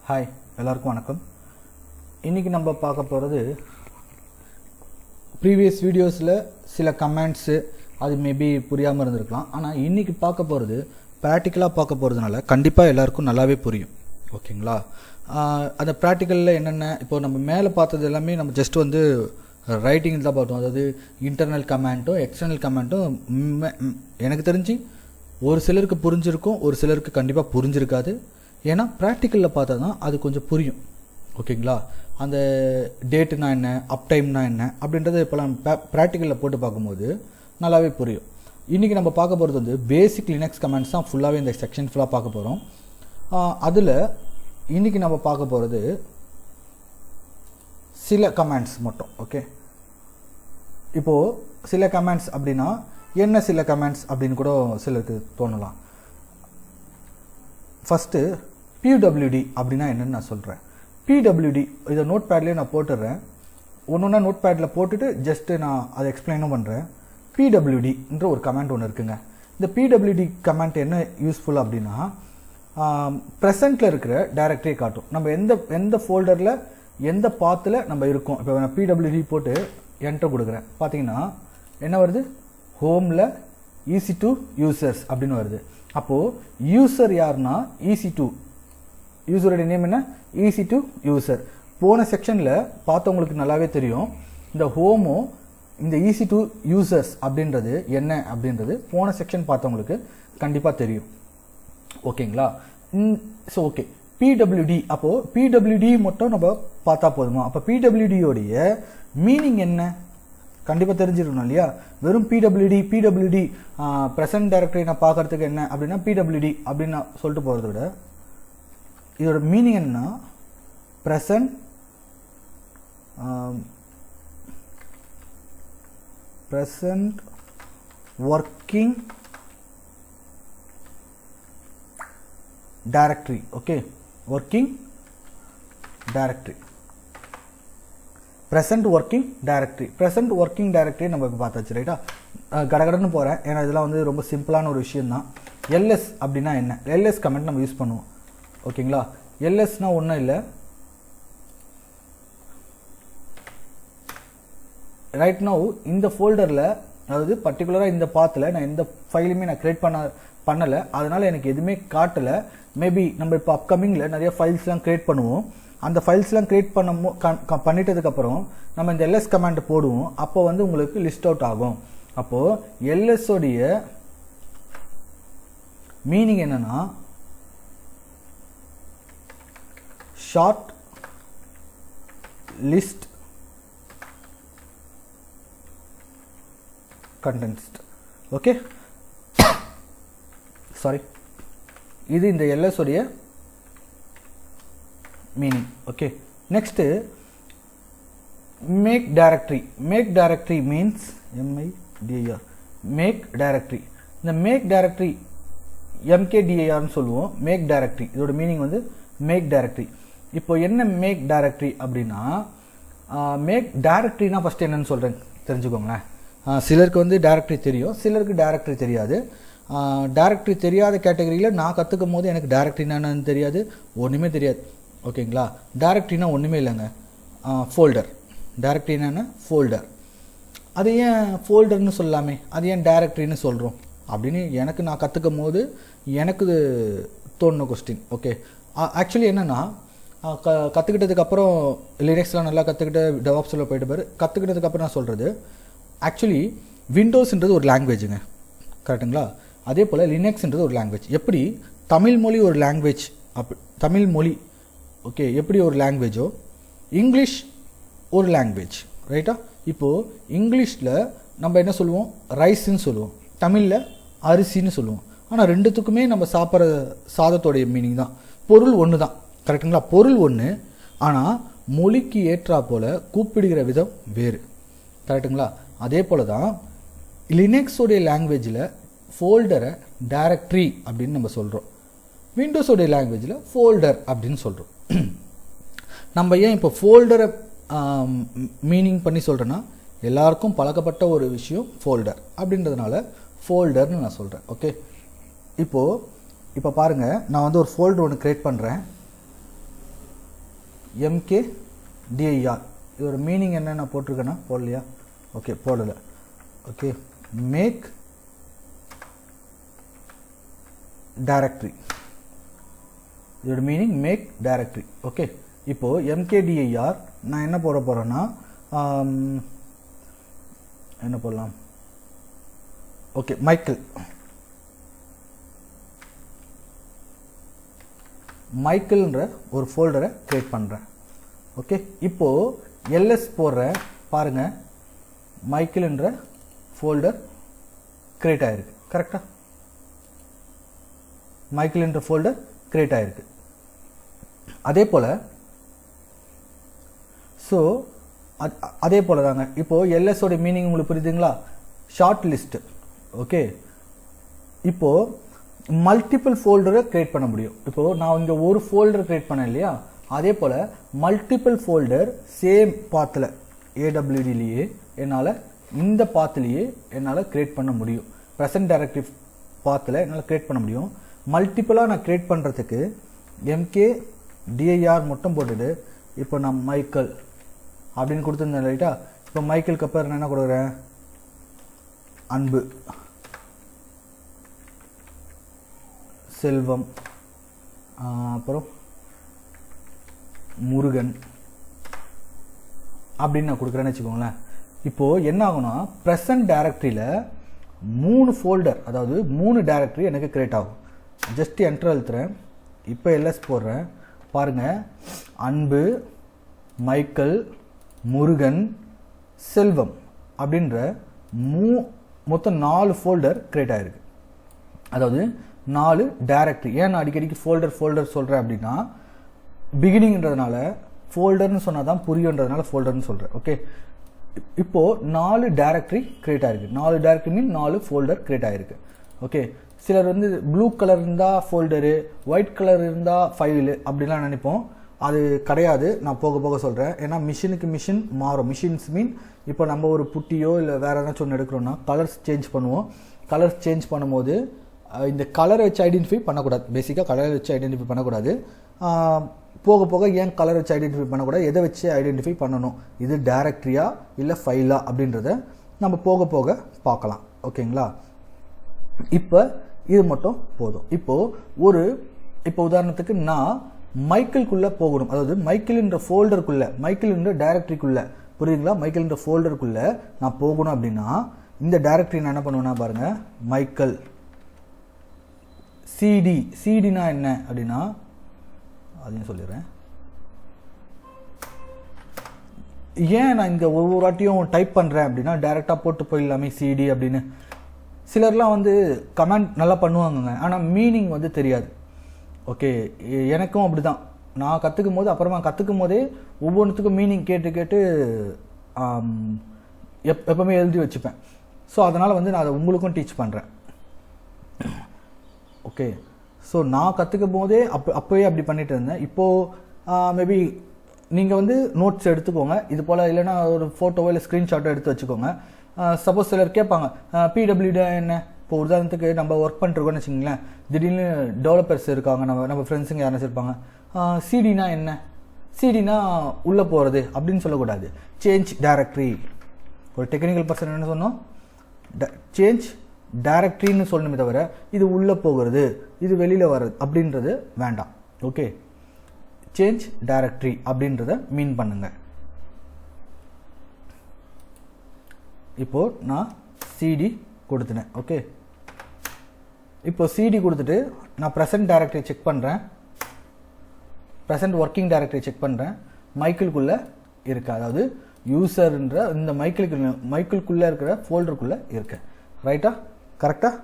Hi எல்லாருக்கும் வணக்கம். இன்றைக்கி நம்ம பார்க்க போகிறது ப்ரீவியஸ் வீடியோஸில் சில கமெண்ட்ஸு அது மேபி புரியாமல் இருந்திருக்கலாம். ஆனால் இன்றைக்கி பார்க்க போகிறது ப்ராக்டிக்கலாக பார்க்க போகிறதுனால கண்டிப்பாக எல்லாருக்கும் நல்லாவே புரியும். ஓகேங்களா? அந்த ப்ராக்டிக்கலில் என்னென்ன இப்போ நம்ம மேலே பார்த்தது எல்லாமே நம்ம ஜஸ்ட் வந்து ரைட்டிங் தான் பார்த்தோம். அதாவது இன்டர்னல் கமெண்ட்டும் எக்ஸ்டர்னல் கமெண்ட்டும் எனக்கு தெரிஞ்சு ஒரு சிலருக்கு புரிஞ்சிருக்கும், ஒரு சிலருக்கு கண்டிப்பாக புரிஞ்சிருக்காது. ஏன்னா ப்ராக்டிக்கலில் பார்த்தா தான் அது கொஞ்சம் புரியும். ஓகேங்களா? அந்த டேட்டுனா என்ன, அப் டைம்னா என்ன அப்படின்றத இப்போலாம் ப்ராக்டிக்கலில் போட்டு பார்க்கும்போது நல்லாவே புரியும். இன்றைக்கி நம்ம பார்க்க போகிறது வந்து பேசிக் லினக்ஸ் கமெண்ட்ஸ் தான் ஃபுல்லாகவே இந்த செக்ஷன் ஃபுல்லாக பார்க்க போகிறோம். அதில் இன்றைக்கி நம்ம பார்க்க போகிறது சில கமெண்ட்ஸ் மட்டும். ஓகே, இப்போது சில கமெண்ட்ஸ் அப்படின்னா என்ன சில கமெண்ட்ஸ் அப்படின்னு கூட சிலருக்கு தோணலாம். ஃபஸ்ட்டு PWD அப்படின்னா என்னென்னு நான் சொல்கிறேன். PWD இதை நோட் பேட்லேயே நான் போட்டுடுறேன். ஒன்று நோட் பேடில் போட்டுட்டு ஜஸ்ட்டு நான் அதை எக்ஸ்பிளைனும் பண்ணுறேன். PWDன்ற ஒரு கமெண்ட் ஒன்று இருக்குங்க. இந்த PWD கமெண்ட் என்ன யூஸ்ஃபுல் அப்படின்னா ப்ரெசண்ட்டில் இருக்கிற டைரக்டரியை காட்டும். நம்ம எந்த ஃபோல்டரில் எந்த பாத்தில் நம்ம இருக்கோம். இப்போ நான் PWD போட்டு என்டர் கொடுக்குறேன். பார்த்தீங்கன்னா என்ன வருது? ஹோமில் EC2 யூசர்ஸ் அப்படின்னு வருது. அப்போது யூசர் யாருன்னா EC2, யூசருடைய நேம் என்ன? EC2 user. போன செக்ஷனில் பார்த்தவங்களுக்கு நல்லாவே தெரியும். இந்த ஹோமோ இந்த EC2 யூசர்ஸ் அப்படின்றது என்ன அப்படின்றது போன செக்ஷன் பார்த்தவங்களுக்கு கண்டிப்பாக தெரியும். ஓகேங்களா? ஸோ ஓகே, PWD அப்போது PWD மட்டும் நம்ம பார்த்தா போதுமா? அப்போ PWDயோடைய மீனிங் என்ன கண்டிப்பாக தெரிஞ்சிருக்கணும் இல்லையா? வெறும் PWD ப்ரெசன்ட் டைரக்டரி நான் பார்க்கறதுக்கு என்ன அப்படின்னா PWD அப்படின்னு நான் சொல்லிட்டு போகிறத விட இதோட மீனிங் என்னன்னா present working directory. Okay, working directory, present working directory. Present working directory நம்ம இப்போ பார்த்தாச்சு. ரைட்டா? கடகடன்னு போகிறேன் ஏன்னா இதெல்லாம் வந்து ரொம்ப சிம்பிளான ஒரு விஷயந்தான். LS அப்படின்னா என்ன? LS கமெண்ட் நம்ம யூஸ் பண்ணுவோம். ஓகேங்களா? LSனா ஒன்றும் இல்லை, ரைட் நவ் இந்த ஃபோல்டரில், அதாவது பர்டிகுலராக இந்த பாத்தில் நான் எந்த ஃபைலுமே நான் க்ரியேட் பண்ணலை, அதனால் எனக்கு எதுவுமே காட்டலை. மேபி நம்ம இப்போ அப்கமிங்கில் நிறைய ஃபைல்ஸ்லாம் க்ரியேட் பண்ணுவோம். அந்த ஃபைல்ஸ்லாம் க்ரியேட் பண்ணிட்டதுக்கப்புறம் நம்ம இந்த LS கமாண்ட் போடுவோம். அப்போ வந்து உங்களுக்கு லிஸ்ட் அவுட் ஆகும். அப்போது LSோடைய மீனிங் என்னன்னா short list contents. Okay, sorry, இது இந்த LS உடைய meaning. Okay, next make directory. Make directory means MIDIR, make directory. இந்த மேக் டைரக்டரி MKDIRனு சொல்லுவோம். மேக் டைரக்டரி இதோட மீனிங் வந்து மேக் டைரக்டரி. இப்போ என்ன மேக் டைரக்டரி அப்படின்னா, மேக் டைரக்டரினா ஃபஸ்ட்டு என்னன்னு சொல்கிறேன் தெரிஞ்சுக்கோங்களேன். சிலருக்கு வந்து டைரக்டரி தெரியும், சிலருக்கு டைரக்டரி தெரியாது. டைரக்டரி தெரியாத கேட்டகரியில் நான் கற்றுக்கும் போது எனக்கு டைரக்டரினா என்னன்னு தெரியாது, ஒன்றுமே தெரியாது. ஓகேங்களா? டைரக்டரினா ஒன்றுமே இல்லைங்க, ஃபோல்டர். டைரக்டரினா என்ன? ஃபோல்டர். அது ஏன் ஃபோல்டர்னு சொல்லாமே, அது ஏன் டைரக்டரின்னு சொல்கிறோம் அப்படின்னு எனக்கு நான் கற்றுக்கும் போது எனக்கு தோணுன கொஸ்டின். ஓகே, ஆக்சுவலி என்னென்னா கற்றுக்கிட்டதுக்கப்புறம் லினக்ஸ்லாம் நல்லா கற்றுக்கிட்டு டெவாப்ஸில் போயிட்டு பாரு, கற்றுக்கிட்டதுக்கப்புறம் நான் சொல்கிறது ஆக்சுவலி விண்டோஸ்ன்றது ஒரு லாங்குவேஜுங்க. கரெக்டுங்களா? அதே போல் லினக்ஸ்ன்றது ஒரு லாங்குவேஜ். எப்படி தமிழ் மொழி ஒரு லாங்குவேஜ், தமிழ் மொழி ஓகே எப்படி ஒரு லாங்குவேஜோ, இங்கிலீஷ் ஒரு லாங்குவேஜ். ரைட்டா? இப்போது இங்கிலீஷில் நம்ம என்ன சொல்லுவோம்? ரைஸ்ன்னு சொல்லுவோம். தமிழில் அரிசின்னு சொல்லுவோம். ஆனால் ரெண்டுத்துக்குமே நம்ம சாப்பிட்ற சாதத்தோடைய மீனிங் தான், பொருள் ஒன்று தான். கரெக்டுங்களா? பொருள் ஒன்று, ஆனால் மொழிக்கு ஏற்றா போல் கூப்பிடுகிற விதம் வேறு. கரெக்டுங்களா? அதே போல் தான் லினக்ஸோடைய லாங்குவேஜில் ஃபோல்டரை டைரக்டரி அப்படின்னு நம்ம சொல்கிறோம், விண்டோஸோடைய லாங்குவேஜில் ஃபோல்டர் அப்படின்னு சொல்கிறோம். நம்ம ஏன் இப்போ ஃபோல்டரை மீனிங் பண்ணி சொல்கிறேன்னா, எல்லாருக்கும் பழக்கப்பட்ட ஒரு விஷயம் ஃபோல்டர் அப்படின்றதுனால ஃபோல்டர்னு நான் சொல்கிறேன். ஓகே, இப்போ பாருங்கள், நான் வந்து ஒரு ஃபோல்டர் ஒன்று க்ரியேட் பண்ணுறேன். mkdir. இதோட மீனிங் என்ன நான் போட்டிருக்கேன்னா போடலையா? ஓகே, போடலை. Okay, make directory. இதோட மீனிங் மேக் டைரக்டரி. ஓகே, இப்போது mkdir நான் என்ன போட போகிறேன்னா என்ன போடலாம்? ஓகே, மைக்கேல்ன்ற ஒரு ஃபோல்டரை கிரியேட் பண்ணுறேன். ஓகே, இப்போது எல்எஸ் போடுறேன் பாருங்கள், மைக்கேல்ன்ற ஃபோல்டர் கிரியேட் ஆகிருக்கு. கரெக்டாக மைக்கேல்ன்ற ஃபோல்டர் கிரியேட் ஆகிருக்கு. அதே போல் அதே போல் தாங்க இப்போது எல்எஸோட மீனிங் உங்களுக்கு புரியுதுங்களா? Short list. ஓகே, இப்போது மல்டிபிள் ஃபோல்டரை கிரியேட் பண்ண முடியும். இப்போது நான் இங்கே ஒரு ஃபோல்டர் கிரியேட் பண்ணேன் இல்லையா, அதே போல் மல்டிபிள் ஃபோல்டர் சேம் பாத்தில் ஏடபிள்யூடிலேயே என்னால் இந்த பாத்துலேயே என்னால் கிரியேட் பண்ண முடியும். ப்ரெசன்ட் டைரக்டரி பாத்தில் என்னால் கிரியேட் பண்ண முடியும். மல்டிபிளாக நான் கிரியேட் பண்ணுறதுக்கு mkdir மட்டும் போட்டுட்டு இப்போ நான் மைக்கேல் அப்படின்னு கொடுத்துருந்தேன் ரைட்டா. இப்போ மைக்கேலுக்கு அப்புறம் நான் என்ன கொடுக்குறேன்? அன்பு, செல்வம், அப்புறம் முருகன் அப்படின்னு நான் கொடுக்குறேன்னு வச்சுக்கோங்களேன். இப்போது என்ன ஆகும்னா ப்ரெசன்ட் டைரக்டரியில் 3 ஃபோல்டர், அதாவது 3 டைரக்டரி எனக்கு கிரியேட் ஆகும். ஜஸ்ட் என்டர் அழுத்துறேன். இப்போ எல்எஸ் போடுறேன் பாருங்கள், அன்பு, மைக்கேல், முருகன், செல்வம் அப்படின்ற மொத்தம் 4 ஃபோல்டர் கிரியேட் ஆகிருக்கு. அதாவது 4 டைரக்டரி. ஏன் நான் அடிக்கடிக்கு ஃபோல்டர் சொல்கிறேன் அப்படின்னா, பிகினிங்கிறதுனால ஃபோல்டர்னு சொன்னால் தான் புரியுன்றதுனால ஃபோல்டர்னு சொல்கிறேன். ஓகே, இப்போது 4 டைரக்டரி கிரியேட் ஆகிருக்கு. 4 டைரக்டரி மீன் 4 ஃபோல்டர் கிரியேட் ஆகிருக்கு. ஓகே, சிலர் வந்து ப்ளூ கலர் இருந்தால் ஃபோல்டரு, ஒயிட் கலர் இருந்தால் ஃபைலு அப்படிலாம் நினைப்போம். அது கிடையாது, நான் போக போக சொல்கிறேன். ஏன்னா மிஷினுக்கு மிஷின் மாறும். மிஷின்ஸ் மீன் இப்போ நம்ம ஒரு புட்டியோ இல்லை வேறு ஏதாச்சும் ஒன்று எடுக்கிறோன்னா கலர்ஸ் சேஞ்ச் பண்ணுவோம். கலர்ஸ் சேஞ்ச் பண்ணும்போது இந்த கலரை வச்சு ஐடென்டிஃபை பண்ணக்கூடாது. பேசிக்காக கலரை வச்சு ஐடென்டிஃபை பண்ணக்கூடாது. போக போக ஏன் கலர் வச்சு ஐடென்டிஃபை பண்ணக்கூடாது, எதை வச்சு ஐடென்டிஃபை பண்ணணும், இது டைரக்டரியா இல்லை ஃபைலா அப்படின்றத நம்ம போக போக பார்க்கலாம். ஓகேங்களா? இப்போ இது மட்டும் போதும். இப்போ உதாரணத்துக்கு நான் மைக்கேலுக்குள்ளே போகணும். அதாவது மைக்கேல்ன்ற ஃபோல்டருக்குள்ளே, மைக்கேல்ன்ற டைரக்டரிக்குள்ளே, புரியுதுங்களா? மைக்கேல்ன்ற ஃபோல்டருக்குள்ளே நான் போகணும் அப்படின்னா இந்த டைரக்டரி நான் என்ன பண்ணுவேன்னா பாருங்கள், மைக்கேல் சிடினா என்ன அப்படின்னா அதையும் சொல்லிடுறேன். ஏன் நான் இங்கே ஒவ்வொரு வாட்டியும் டைப் பண்ணுறேன் அப்படின்னா டைரெக்டாக போட்டு போயிடலாமே சிடி அப்படின்னு. சிலர்லாம் வந்து கமெண்ட் நல்லா பண்ணுவாங்கங்க, ஆனால் மீனிங் வந்து தெரியாது. ஓகே, எனக்கும் அப்படி தான். நான் கற்றுக்கும் போது அப்புறமா கற்றுக்கும் போதே ஒவ்வொன்றுத்துக்கும் மீனிங் கேட்டு எப்பவுமே எழுதி வச்சுப்பேன். ஸோ அதனால் வந்து நான் அதை உங்களுக்கும் டீச் பண்ணுறேன். ஓகே, ஸோ நான் கற்றுக்கும் போதே அப்போவே அப்படி பண்ணிட்டு இருந்தேன். இப்போது மேபி நீங்கள் வந்து நோட்ஸ் எடுத்துக்கோங்க இது போல், இல்லைனா ஒரு ஃபோட்டோவோ இல்லை ஸ்க்ரீன்ஷாட்டோ எடுத்து வச்சுக்கோங்க. சப்போஸ் சிலர் கேட்பாங்க பிடபிள்யூடி என்ன. இப்போ உதாரணத்துக்கு நம்ம ஒர்க் பண்ணிருக்கோம்னு வச்சுங்களேன், திடீர்னு டெவலப்பர்ஸ் இருக்காங்க, நம்ம ஃப்ரெண்ட்ஸுங்க யாரும் இருப்பாங்க, சிடினா என்ன, சிடினா உள்ளே போகிறது அப்படின்னு சொல்லக்கூடாது. Change directory. ஒரு டெக்னிக்கல் பர்சன் என்ன சொன்னோம், சேஞ்ச் டைரக்டரின்னு சொல்லணுமே தவிர இது உள்ளே போகிறது இது வெளியில் வர்றது அப்படின்றது வேண்டாம். ஓகே, சேஞ்ச் டைரக்டரி அப்படின்றத மீன் பண்ணுங்க. இப்போது நான் சிடி கொடுத்துனேன். ஓகே, இப்போ சிடி கொடுத்துட்டு நான் ப்ரெசன்ட் டைரக்டரி செக் பண்ணுறேன், ப்ரெசன்ட் ஒர்க்கிங் டைரக்டரி செக் பண்ணுறேன். மைக்கேலுக்குள்ளே இருக்கு, அதாவது யூசர்ன்ற இந்த மைக்கேலுக்குள்ளே இருக்கிற ஃபோல்டருக்குள்ளே இருக்கு. ரைட்டா? கரெக்டாக?